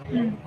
Hmm.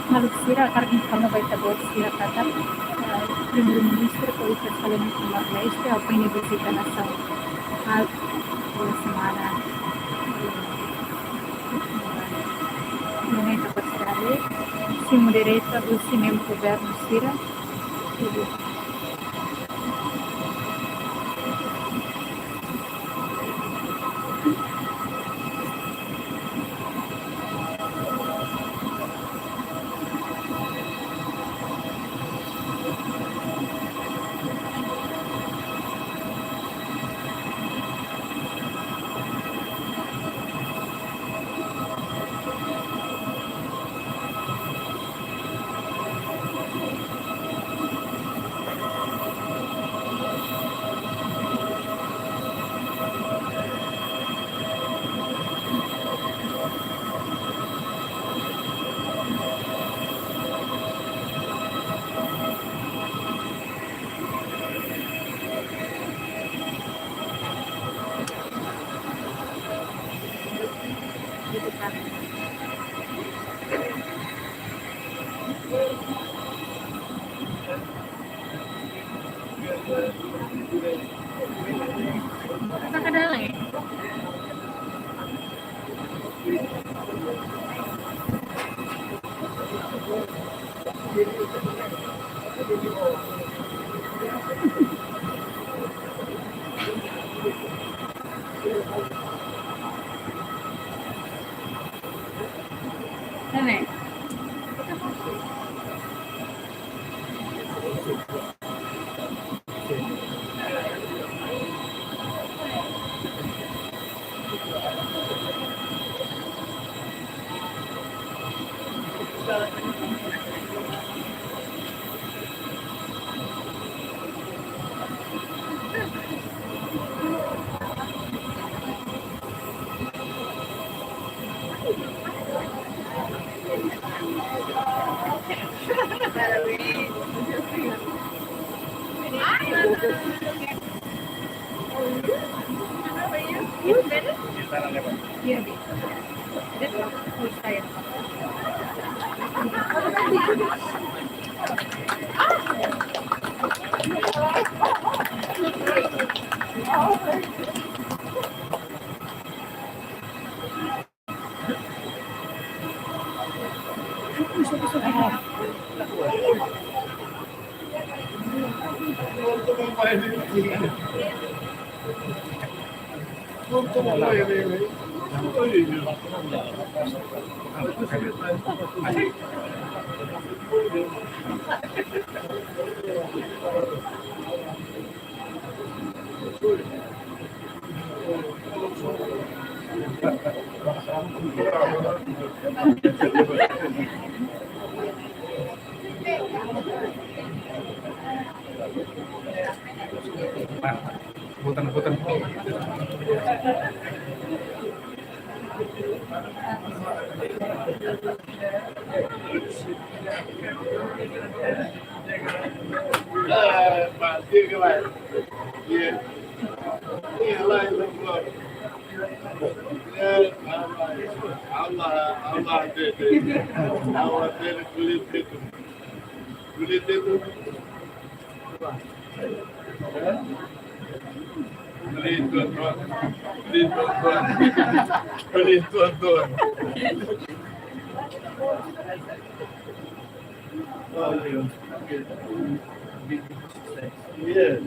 Maluk sira karena baita buat sira kata primer ministro ko ita Este é o Penny Visita Nação pela semana. Moneta Pastorale, siamo diretta do cinema governo Sira. Nakadalay. Ano eh? Putan. Yes.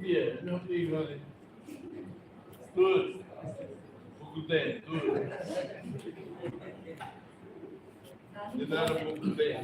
Iya, nanti gimana? Good. Buku teh, good. Kita ada buku teh.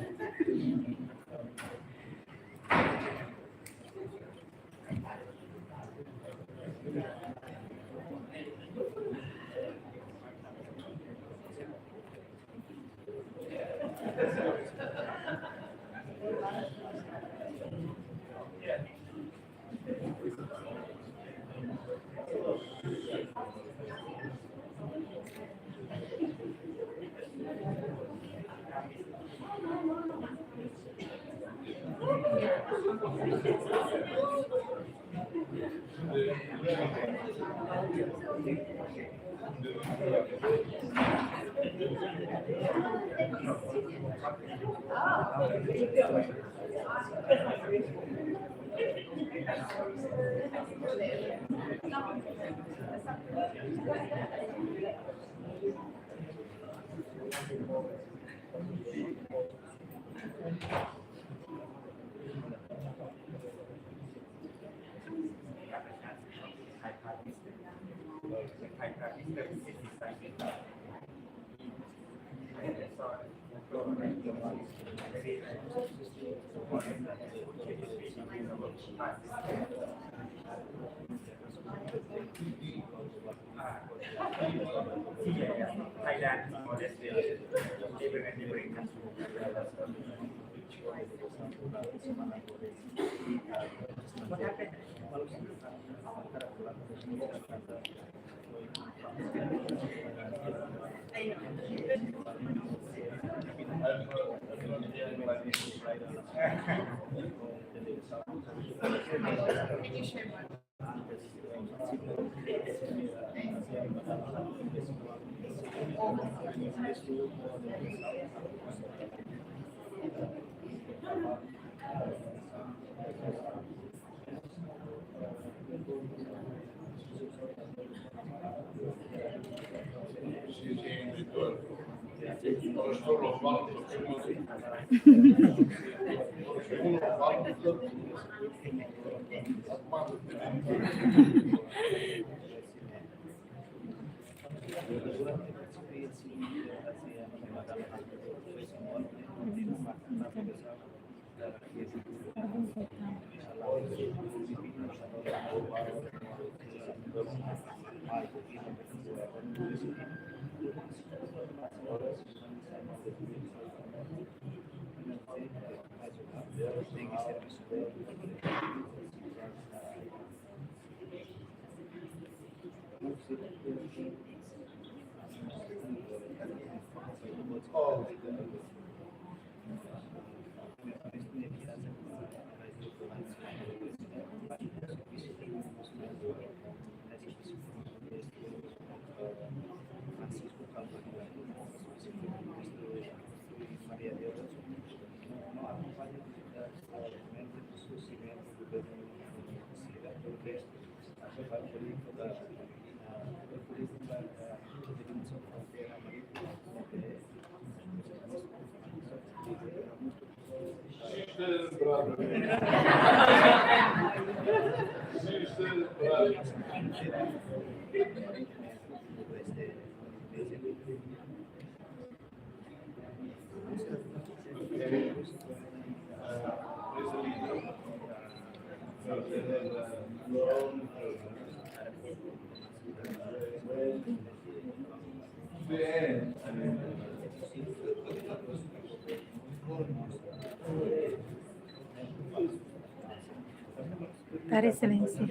Tare silêncio.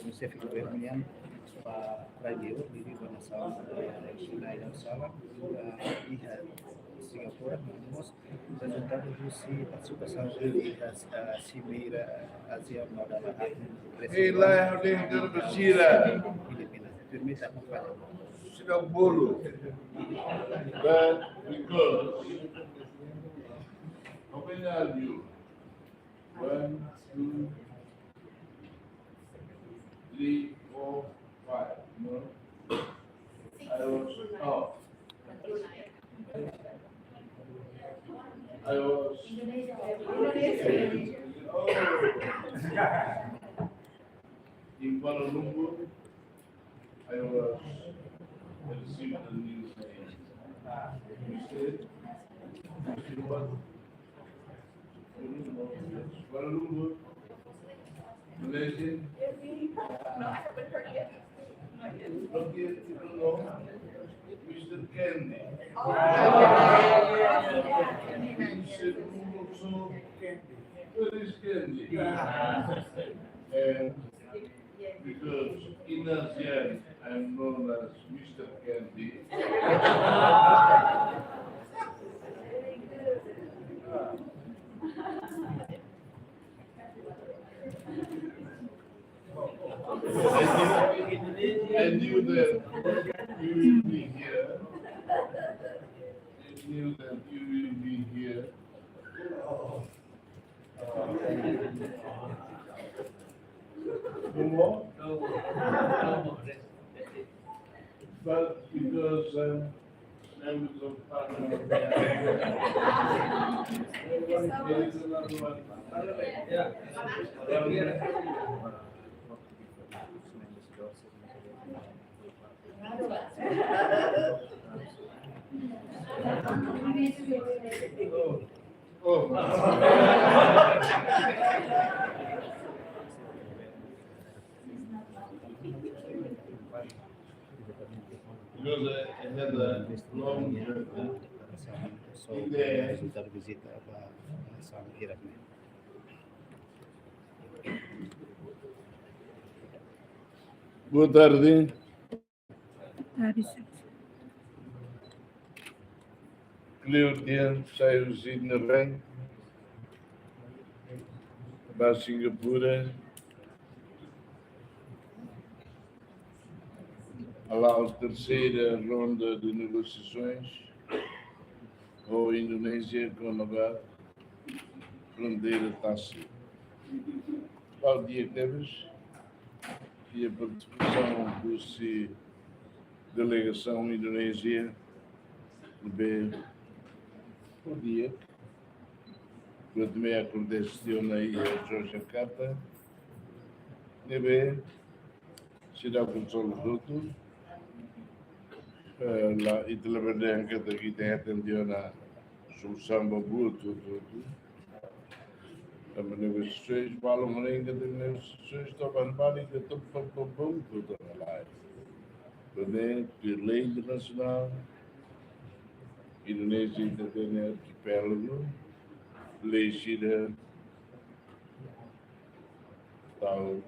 Você fica vermelhando para Deus, vive na sala, na sala, e Singapura, temos resultado de participação da Cimeira Asia Modal Ila yang dia bersila, Filipina. Permita apa? sedang bolu. But because how many are you? 1, 2, 3, 4, 5. No, I was off. I was. Oh. Kuala Lumpur, I was received the news instead. Kuala Lumpur, Malaysia. No, I haven't heard yet. Not yet, you don't know. Mr. Candy. He said, so, where is Candy? And because in ASEAN, I'm known as Mr. Candy. I knew that you will be here. I knew that you will be here. No more? No. But because I'm with some partner. There is another one. Oh. Because I had a long journey. So, resultado visita sa hirap na. Boa tarde. Cleodian saiu na bem. Para Singapura. A terceira ronda de negociações com a Indonésia, com a fronteira Tassi. Claudia Teves e a participação da delegação Indonésia o dia que também aconteceu na ilha de Jakarta, será Consolo Duto, lá e pela verdade que aqui tem atendido na solução boa tudo. As negociações, falam ainda de negociações, estão bem que estão bom tudo lá. Também por lei internacional, Indonésia ainda tem arquipélago, lei China, tal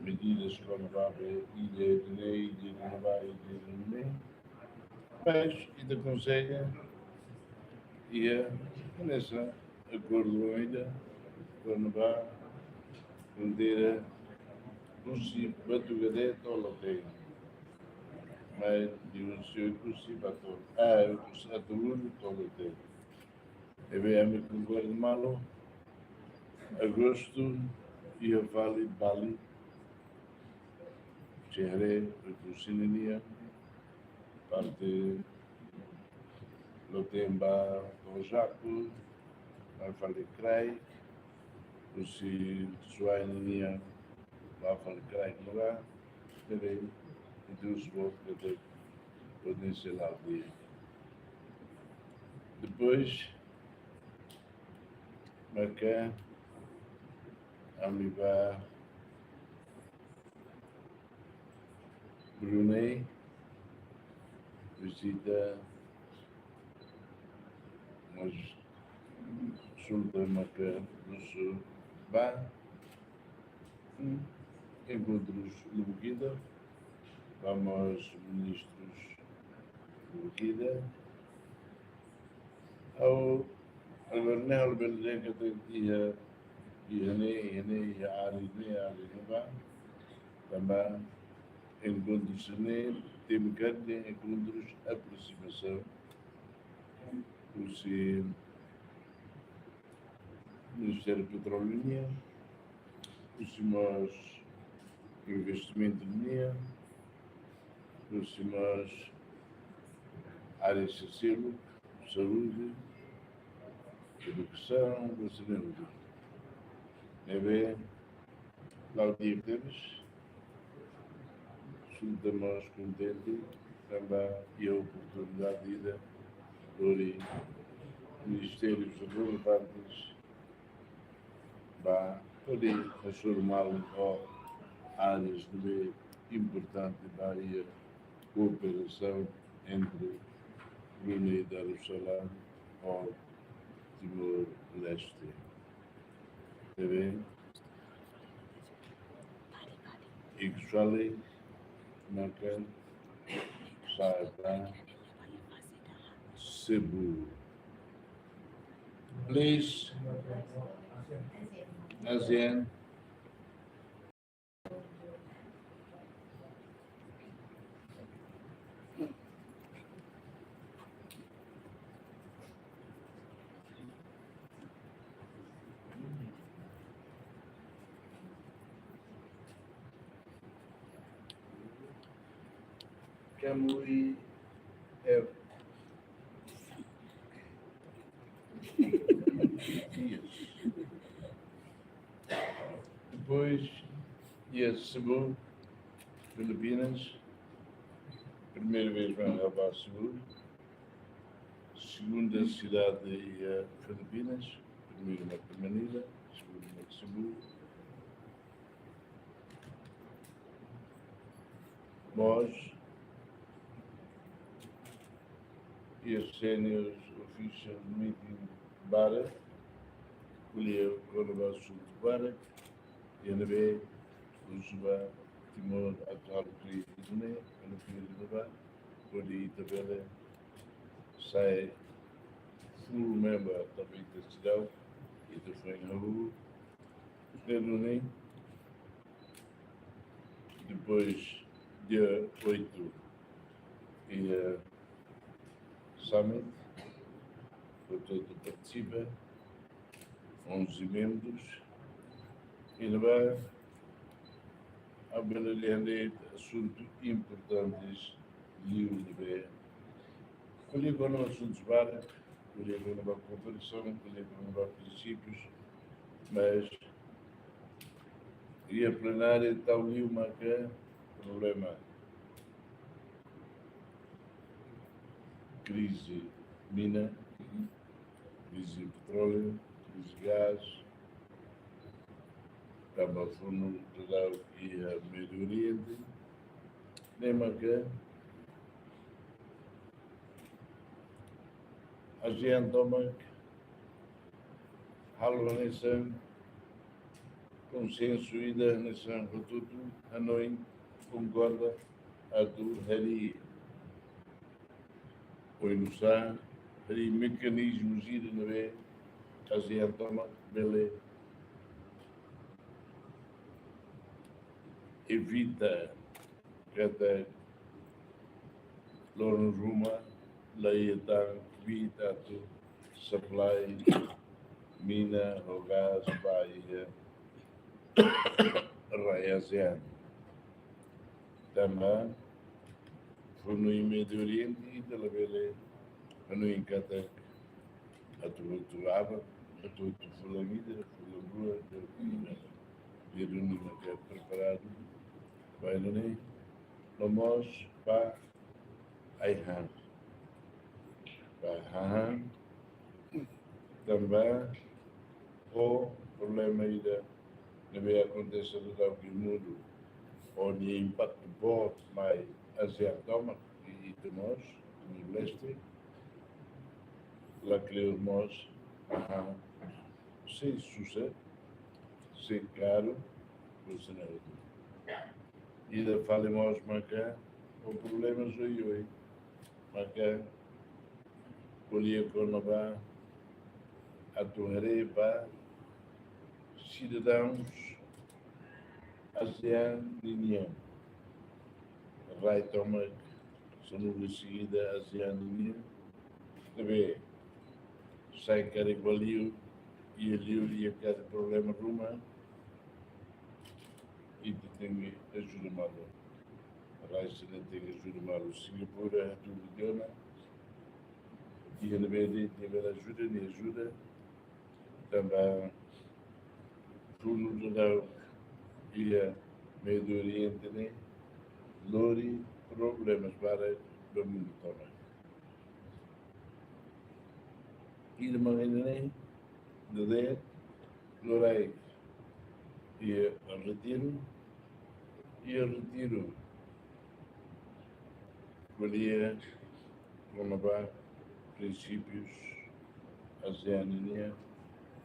medidas como vai ilha de Ney, ilha de Navai, ilha de Ney, mas ainda consegue e nessa acordo ainda quando vai fronteira Rússia, Batugadé, Toloteiro, mas de Rússia, Batugadé, Atuluro, Toloteiro. E bem, com Guatemala, agosto e a Vale Bali. Chere, Reclusinia, parte Lotemba, Tojaco, Alfale Crai, Rusi Suainia, Alfale Crai, Mora, Tere, e dos outros que podem ser lá dia. Depois, Macá, Amibá, Brunei, visita mas sul da Macá do Sul, encontros no Buquida, vamos ministros do Buquida, ao Governador Belém que tem dia e Ari também encontros tem que encontros aproximação o Ministério Petróleo Linha, os investimento Linha, os áreas sociais, saúde, educação, saúde. É bem, lá o dia que temos, juntamos contente, também e a oportunidade de ir por ministérios relevantes, para transformar em áreas de importante para a cooperação entre Brunei e Darussalam ou Timor-Leste. Está bem? E que falei, maka, Sabah, Cebu. Please, ASEAN. Can we have yes. Depois, yes, Cebu, Filipinas. Primeira vez vão levar Cebu. Segunda cidade Filipinas. Primeiro Manila, segundo Cebu. Nós e os seniors official meeting Barak, Kulia Korba Sul Barak, Yanabe, Usuba, Timor, Atal Kri Izune, Anapir Kodi Tabele, sai full member da Cidade, e do Fenhaú, Pedro depois dia 8 e Summit, portanto participa, 11 membros, e vai abordar assuntos importantes de UNB. Colher com assuntos vários, colher com uma cooperação, colher com princípios, mas e a plenária está ali uma problema. Crise mina, crise petróleo, crise gás, Cabo Fundo e a Médio Oriente, nem marca. A gente toma a consenso e da nação Rotutu, Hanoi, concorda a do Hari. Foi no SAN, Hari mecanismos ir na B, a gente toma, beleza. Evita kata lorong rumah layatan evita tu supply mina gas by rakyat também foi no Médio Oriente e telebele no encata a tu aba a tu fulamida fulambrua de reunião que é preparado vai no vamos para Aihan também o problema ainda não vai acontecer no mundo onde impacto bom mais asiático e de nós no leste lá que nós sem sucesso sem caro o cenário e da falamos marcar o problema é marcar colher com nova a torre cidadãos ASEAN vai tomar sono seguida ASEAN também sai cara valio e ali o cada problema Roma e tem ajuda malo a Raíssa tem ajuda malo Singapura tudo idioma e na verdade teve ajuda nem ajuda também tudo e a Médio Oriente, né? Lori problemas para o mundo também. E de maneira, né? De ler, Lorei e a retiro, colhia, renovar princípios, ASEAN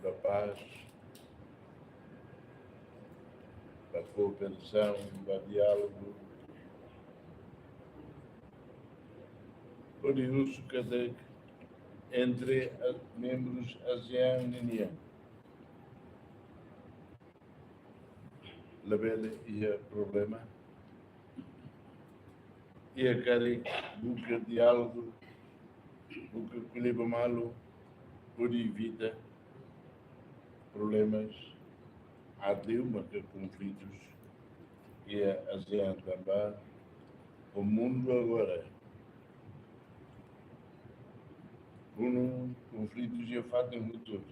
da paz, da cooperação, do diálogo. Por isso, cada entre membros ASEAN, labela e a problema, e a cari busca diálogo, busca colher malo, por evitar problemas, há de uma que conflitos, e a ASEAN também, o mundo agora, conflitos e fato muito,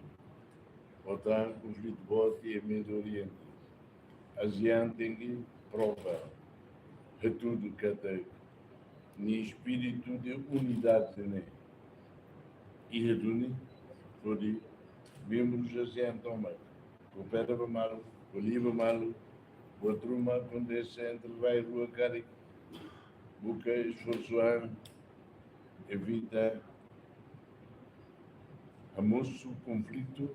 outro conflito bote e Médio Oriente. ASEAN tem que provar que tudo que tem nem espírito de unidade, né? E reúne por membros ASEAN também. Coopera para malo, colhiva malo, outra uma acontece entre vai rua cari, busca esforço, evita a moço conflito,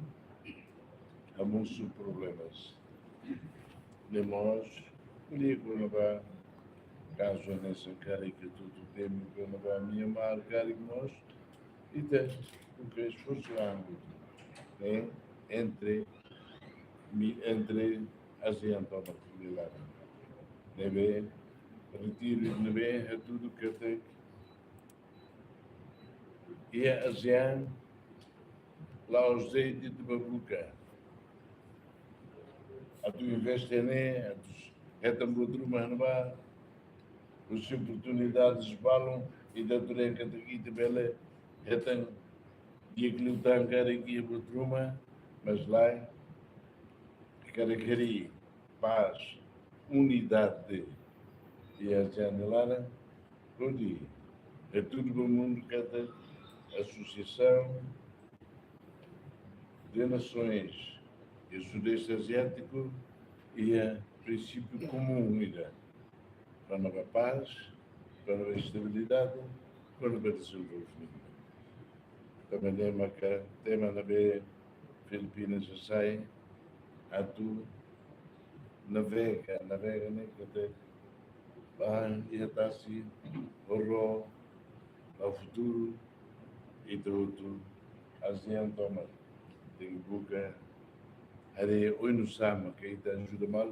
a moço problemas. De nós, ligo não vai caso nessa cari que tudo temos que não vai me amar cari que nós e tem o que esforço né? entre ASEAN também deve retiro deve é tudo que tem e a ASEAN lá os de babuca a tu investe né é também outro mas as oportunidades balam e da durante aqui de bela é tem e que lutar cara aqui por truma mas lá cara queria paz unidade e a janela onde é tudo o mundo cada associação de nações e o Sudeste Asiático e a princípio comum para a paz, para a estabilidade, para o desenvolvimento. Também tema na Filipinas já sai, a tu navega, né, que até e até assim, o ao futuro e tudo, ASEAN toma, tem boca, aí oi no sama, que aí ajuda mal,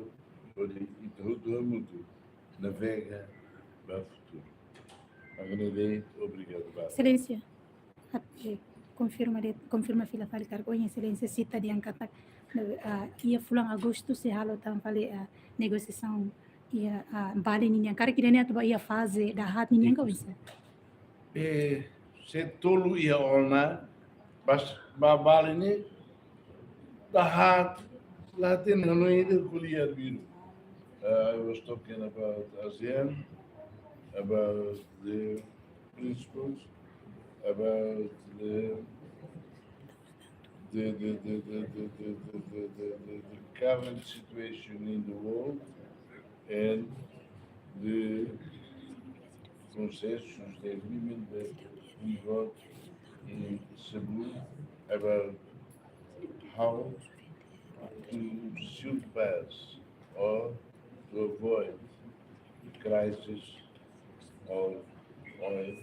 e tudo é muito, navega para o futuro. Agradeço, obrigado. Excelência, confirma fila fali cargo em excelência cita de angkata ia fulang agosto se halo tam fali negosiação ia bali ninha cara que dentro ia fase da hat ninha kau bisa Se tolu ia ona, mas babal ini dahat Latin no either kuliah biru. I was talking about ASEAN, about the principles, about the current situation in the world and the concessions, the agreement that we got in Cebu about how to surpass or to avoid the crisis of oil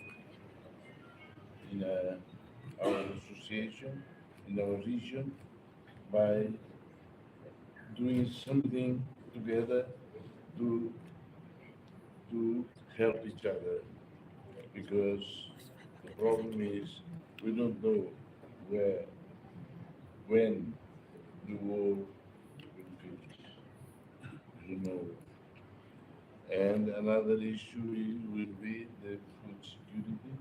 in our association, in our region, by doing something together to help each other. Because the problem is we don't know when the war will finish. We don't know. And another issue will be the food security,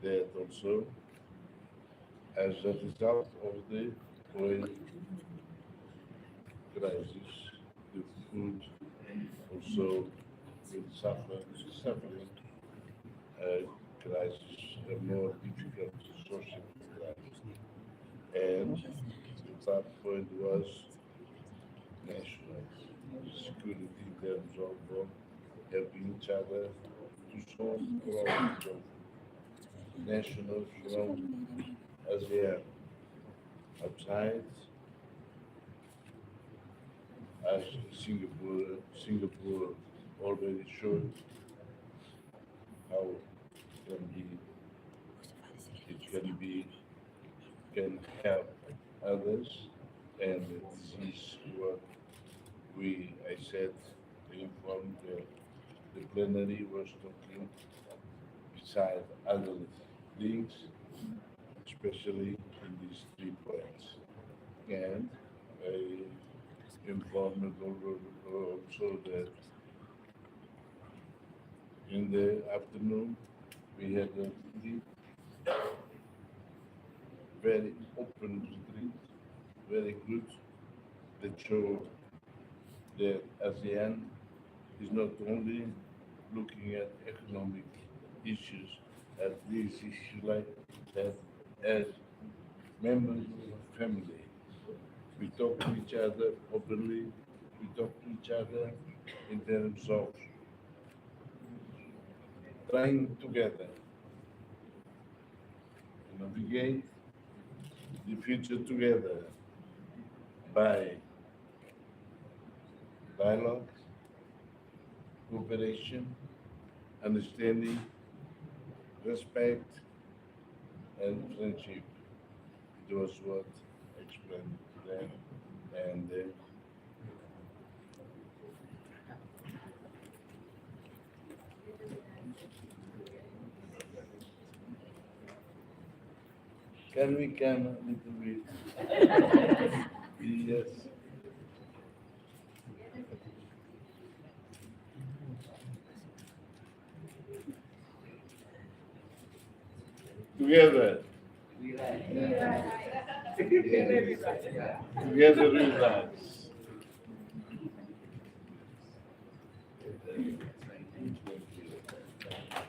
that also, as a result of the oil crisis, the food also will suffering crisis, a more difficult social crisis. And the third point was national security in terms of helping each other to solve problems of nationals from ASEAN outside, as Singapore already showed how can help others, and this is what I said, informed the plenary was talking beside other things, especially in these 3 points. And I informed also that in the afternoon we had a very open retreat, very good, that show that ASEAN is not only looking at economic issues, at these issues like that as members of a family. We talk to each other openly, we talk to each other in terms of trying together to navigate the future together by dialogue, cooperation, understanding, respect, and friendship. It was what I explained to them, and can we come a little bit? Yes. Together. Together with us.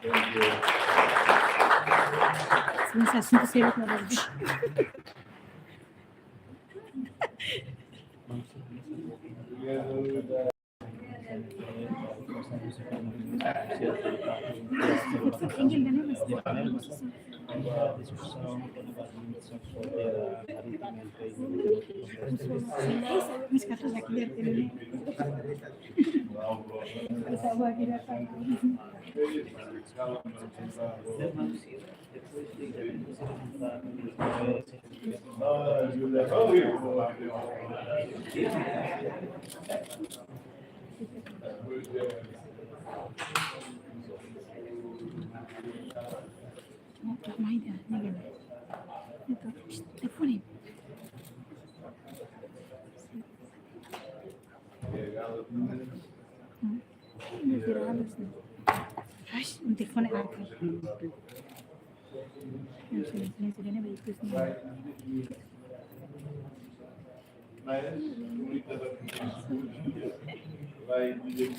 Thank you. Esse assunto seria para você. Together with us. Discussão sobre a Mas que já queria ter ele. Eu estava aqui na ما هي ده نجم تليفوني Ai, um telefone arca. Não sei, silêncio dele é meio que assim. Mas muita da vai dizer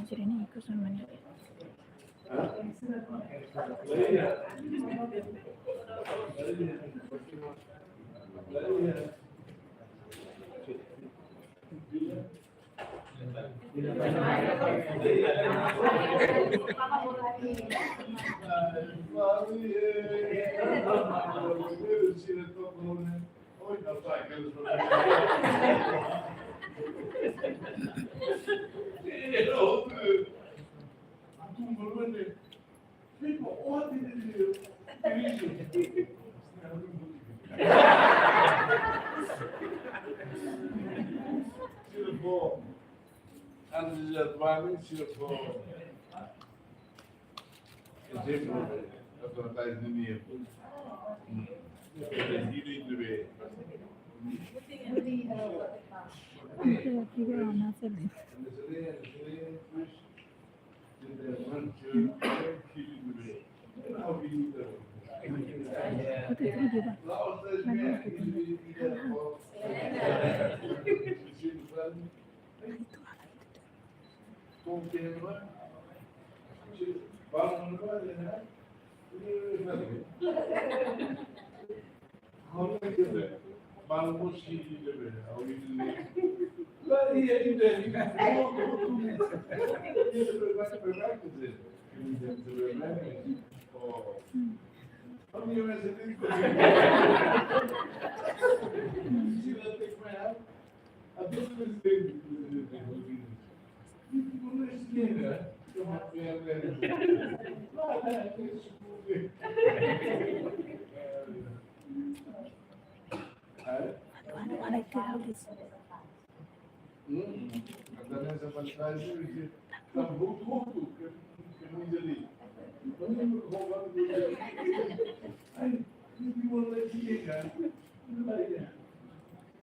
Sirene ikut sama dia. se eu for exemplo, eu estou atrás de mim. Através da vantagem, está tudo que diz ali. Roubando. Ai, não me mandei chegar.